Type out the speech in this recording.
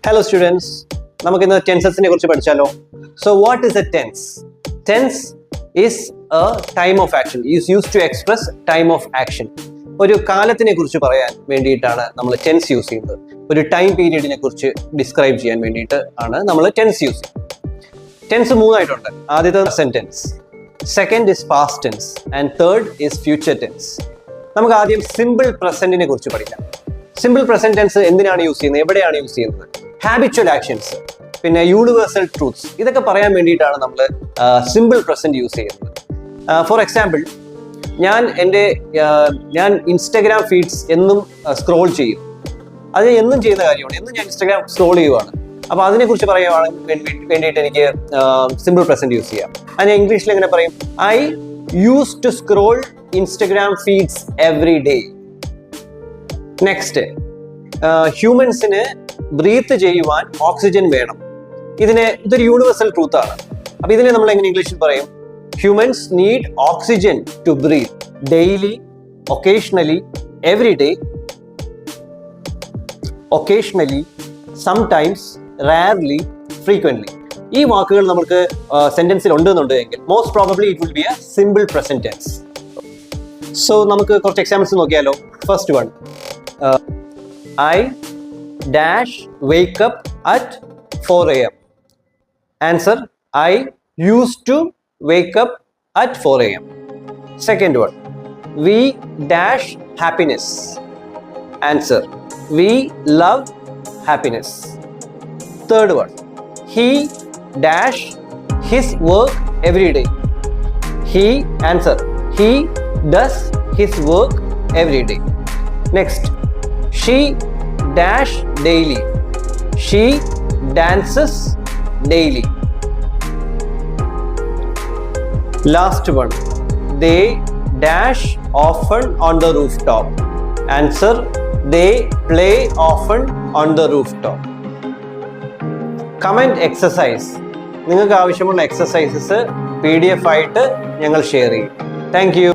Hello students, നമുക്ക് ഇന്ന് ടെൻസസിനെ കുറിച്ച് പഠിച്ചാലോ. So what is a tense? Tense is a time of action. It is used to express time of action. ഒരു കാലത്തിനെ കുറിച്ച് പറയാൻ വേണ്ടിയിട്ടാണ് നമ്മൾ ടെൻസ് യൂസ് ചെയ്യുന്നത്. ഒരു ടൈം പീരീഡിനെ കുറിച്ച് ഡിസ്ക്രൈബ് ചെയ്യാൻ വേണ്ടിയിട്ട് ആണ് നമ്മൾ ടെൻസ് യൂസ് ചെയ്യുന്നത്. ടെൻസ് മൂന്നായിട്ടുണ്ട്. ആദ്യത്തെ present tense, second is past tense and third is future tense. നമുക്ക് ആദ്യം സിമ്പിൾ പ്രസന്റിനെ കുറിച്ച് പഠിക്കാം. സിമ്പിൾ പ്രസന്റ് ടെൻസ് എന്തിനാണ് യൂസ് ചെയ്യുന്നത്, എവിടെയാണ് യൂസ് ചെയ്യുന്നത്? ഹാബിച്വൽ ആക്ഷൻസ്, പിന്നെ യൂണിവേഴ്സൽ ട്രൂത്ത്സ്, ഇതൊക്കെ പറയാൻ വേണ്ടിയിട്ടാണ് നമ്മൾ സിമ്പിൾ പ്രസന്റ് യൂസ് ചെയ്യുന്നത്. ഫോർ എക്സാമ്പിൾ, ഞാൻ ഇൻസ്റ്റഗ്രാം ഫീഡ്സ് എന്നും സ്ക്രോൾ ചെയ്യും. അത് എന്നും ചെയ്യുന്ന കാര്യമാണ്. എന്നും ഞാൻ ഇൻസ്റ്റഗ്രാം സ്ക്രോൾ ചെയ്യുവാണ്. അപ്പോൾ അതിനെക്കുറിച്ച് പറയുവാണെങ്കിൽ വേണ്ടിയിട്ട് എനിക്ക് സിമ്പിൾ പ്രസന്റ് യൂസ് ചെയ്യാം. അത് ഞാൻ ഇംഗ്ലീഷിൽ എങ്ങനെ പറയും? I use to scroll Instagram feeds every day. Next, ഹ്യൂമൻസിന് ബ്രീത്ത് ചെയ്യുവാൻ ഓക്സിജൻ വേണം. ഇതൊരു യൂണിവേഴ്സൽ ട്രൂത്ത് ആണ്. അപ്പൊ ഇതിനെ നമ്മൾ എങ്ങനെ ഇംഗ്ലീഷിൽ പറയും? Humans need oxygen to breathe daily, occasionally, every day, occasionally, sometimes, rarely, frequently. ഈ വാക്കുകൾ നമുക്ക് സെന്റൻസിൽ ഉണ്ടെന്നുണ്ടെങ്കിൽ most probably it will be a simple present tense. So നമുക്ക് കുറച്ച് എക്സാമ്പിൾസ് നോക്കിയാലോ. First one, I dash wake up at 4 a.m. Answer, I used to wake up at 4 a.m. Second one, we dash happiness. Answer, we love happiness. Third one, he dash his work every day. Answer, he does his work every day. Next, she dash daily. She dances daily. Last one, they dash often on the rooftop. Answer, they play often on the rooftop. Comment exercise. നിങ്ങൾക്ക് ആവശ്യമുള്ള exercises PDF ആയിട്ട് ഞങ്ങൾ share ചെയ്യും. Thank you.